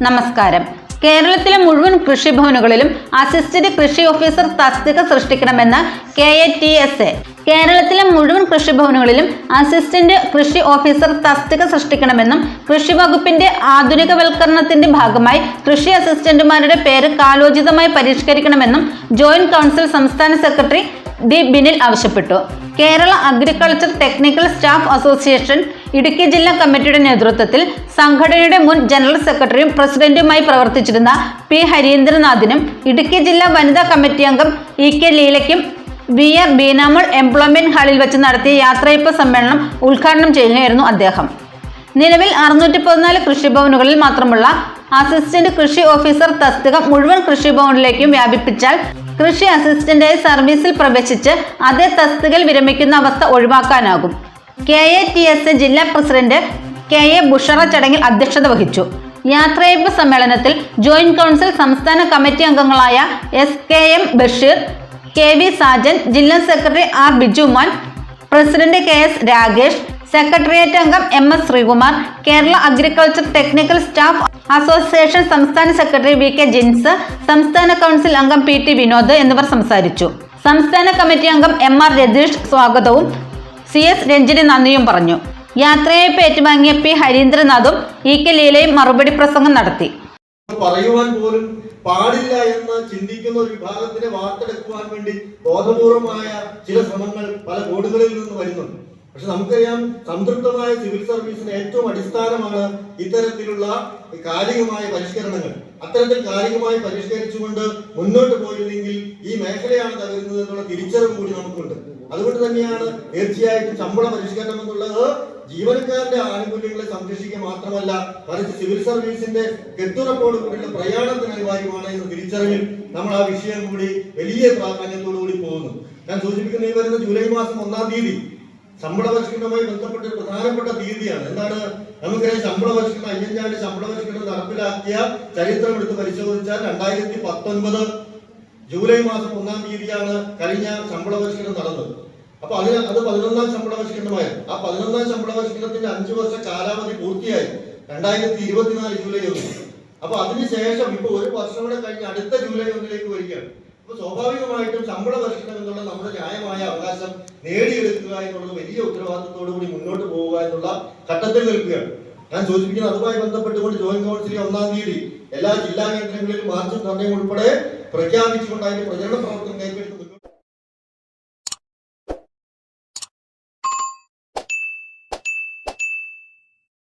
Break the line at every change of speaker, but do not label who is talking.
നമസ്കാരം. കേരളത്തിലെ മുഴുവൻ കൃഷിഭവനുകളിലും അസിസ്റ്റന്റ് കൃഷി ഓഫീസർ തസ്തിക സൃഷ്ടിക്കണമെന്ന് KATSA. കേരളത്തിലെ മുഴുവൻ കൃഷിഭവനുകളിലും അസിസ്റ്റന്റ് കൃഷി ഓഫീസർ തസ്തിക സൃഷ്ടിക്കണമെന്നും കൃഷി വകുപ്പിന്റെ ആധുനികവൽക്കരണത്തിന്റെ ഭാഗമായി കൃഷി അസിസ്റ്റന്റുമാരുടെ പേര് കാലോചിതമായി പരിഷ്കരിക്കണമെന്നും ജോയിന്റ് കൗൺസിൽ സംസ്ഥാന സെക്രട്ടറി D. ബിനിൽ ആവശ്യപ്പെട്ടു. Kerala agriculture technical staff association Idukki ജില്ലാ കമ്മിറ്റിയുടെ നേതൃത്വത്തിൽ സംഘടനയുടെ മുൻ ജനറൽ സെക്രട്ടറിയും പ്രസിഡന്റുമായി പ്രവർത്തിച്ചിരുന്ന P. ഹരീന്ദ്രനാഥിനും ഇടുക്കി ജില്ലാ വനിതാ കമ്മിറ്റി അംഗം EK ലീലയ്ക്കും VR ബീനാമോൾ എംപ്ലോയ്മെന്റ് ഹാളിൽ വെച്ച് നടത്തിയ യാത്രയയപ്പ് സമ്മേളനം ഉദ്ഘാടനം ചെയ്യുകയായിരുന്നു അദ്ദേഹം. നിലവിൽ 614 കൃഷിഭവനുകളിൽ മാത്രമുള്ള അസിസ്റ്റന്റ് കൃഷി ഓഫീസർ തസ്തിക മുഴുവൻ കൃഷിഭവനിലേക്കും വ്യാപിപ്പിച്ചാൽ കൃഷി അസിസ്റ്റന്റായി സർവീസിൽ പ്രവേശിച്ച് അതേ തസ്തികയിൽ വിരമിക്കുന്ന അവസ്ഥ ഒഴിവാക്കാനാകും. KATSA ജില്ലാ പ്രസിഡന്റ് KA ബുഷറ ചടങ്ങിൽ അധ്യക്ഷത വഹിച്ചു. യാത്രയയപ്പ് സമ്മേളനത്തിൽ ജോയിന്റ് കൗൺസിൽ സംസ്ഥാന കമ്മിറ്റി അംഗങ്ങളായ SKM ബഷീർ, KV സാജൻ, ജില്ലാ secretary R. Bijuman, president KS Rakesh, secretariat അംഗം MS Sreekumar, Kerala agriculture technical staff association സംസ്ഥാന സെക്രട്ടറി VK ജിൻസ്, സംസ്ഥാന കൗൺസിൽ അംഗം PT വിനോദ് എന്നിവർ സംസാരിച്ചു. സംസ്ഥാന കമ്മിറ്റി അംഗം MR രതീഷ് സ്വാഗതവും CS രഞ്ജിനി നന്ദിയും പറഞ്ഞു. യാത്രയയപ്പ് ഏറ്റുവാങ്ങിയ P. ഹരീന്ദ്രനാഥും EK ലീലയും മറുപടി പ്രസംഗം നടത്തി.
പറയുവാൻ പോലും പാടില്ല എന്ന് ചിന്തിക്കുന്ന ഒരു വിഭാഗത്തിനെ വാർത്തെടുക്കുവാൻ വേണ്ടി ബോധപൂർവമായ ചില ശ്രമങ്ങൾ പല കോണുകളിൽ നിന്ന് വരുന്നുണ്ട്. പക്ഷെ നമുക്കറിയാം, സംതൃപ്തമായ സിവിൽ സർവീസിന് ഏറ്റവും അടിസ്ഥാനമാണ് ഇത്തരത്തിലുള്ള കാലികമായ പരിഷ്കരണങ്ങൾ. അത്തരത്തിൽ കാലികമായി പരിഷ്കരിച്ചുകൊണ്ട് മുന്നോട്ട് പോയില്ലെങ്കിൽ ഈ മേഖലയാണ് തകരുന്നത് എന്നുള്ള തിരിച്ചറിവ് കൂടി നമുക്കുണ്ട്. അതുകൊണ്ട് തന്നെയാണ് തീർച്ചയായിട്ടും ശമ്പള പരിഷ്കരണം എന്നുള്ളത് ജീവനക്കാരുടെ ആനുകൂല്യങ്ങളെ സംരക്ഷിക്കുക മാത്രമല്ല, മറിച്ച് സിവിൽ സർവീസിന്റെ കെട്ടുറപ്പോട് കൂടിയുള്ള പ്രയാണത്തിന് അനിവാര്യമാണ് എന്ന തിരിച്ചറിവിൽ നമ്മൾ ആ വിഷയം കൂടി വലിയ പ്രാധാന്യത്തോടു കൂടി പോകുന്നു. ഞാൻ സൂചിപ്പിക്കുന്ന ഈ വരുന്ന ജൂലൈ മാസം 1-ാം തീയതി ശമ്പള പരിഷ്കരണവുമായി ബന്ധപ്പെട്ട ഒരു പ്രധാനപ്പെട്ട തീയതിയാണ്. എന്താണ് നമുക്കറിയാം, ശമ്പള പരിഷ്കരണം അയ്യഞ്ചാണ്ട് ശമ്പള പരിഷ്കരണം നടപ്പിലാക്കിയ ചരിത്രം എടുത്ത് പരിശോധിച്ചാൽ 2019 ജൂലൈ മാസം 1-ാം തീയതിയാണ് കഴിഞ്ഞ ശമ്പള പരിഷ്കരണം നടന്നത്. അപ്പൊ അത് 11-ാം ശമ്പള പരിഷ്കരണമായിരുന്നു. ആ 11-ാം ശമ്പള പരിഷ്കരണത്തിന്റെ 5 വർഷ കാലാവധി പൂർത്തിയായി 2024 ജൂലൈ 1. അപ്പൊ അതിനുശേഷം ഇപ്പൊ ഒരു വർഷം കൂടെ കഴിഞ്ഞ് അടുത്ത ജൂലൈ 1-ലേക്ക് വരികയാണ്. അപ്പൊ സ്വാഭാവികമായിട്ടും ശമ്പള പരിഷ്കരണം എന്നുള്ള നമ്മുടെ ന്യായമായ അവകാശം നേടിയെടുക്കുക എന്നുള്ളത് വലിയ ഉത്തരവാദിത്തത്തോടു കൂടി മുന്നോട്ട് പോവുക എന്നുള്ള ഘട്ടത്തിൽ നിൽക്കുകയാണ്. ഞാൻ സൂചിപ്പിക്കുന്നത് അതുമായി ബന്ധപ്പെട്ടുകൊണ്ട് ജോയിന്റ് കൗൺസിൽ 1-ാം തീയതി എല്ലാ ജില്ലാ കേന്ദ്രങ്ങളിലും മാർച്ചും ധർണയും ഉൾപ്പെടെ പ്രഖ്യാപിച്ചുകൊണ്ട് അതിന്റെ പ്രചരണ പ്രവർത്തനം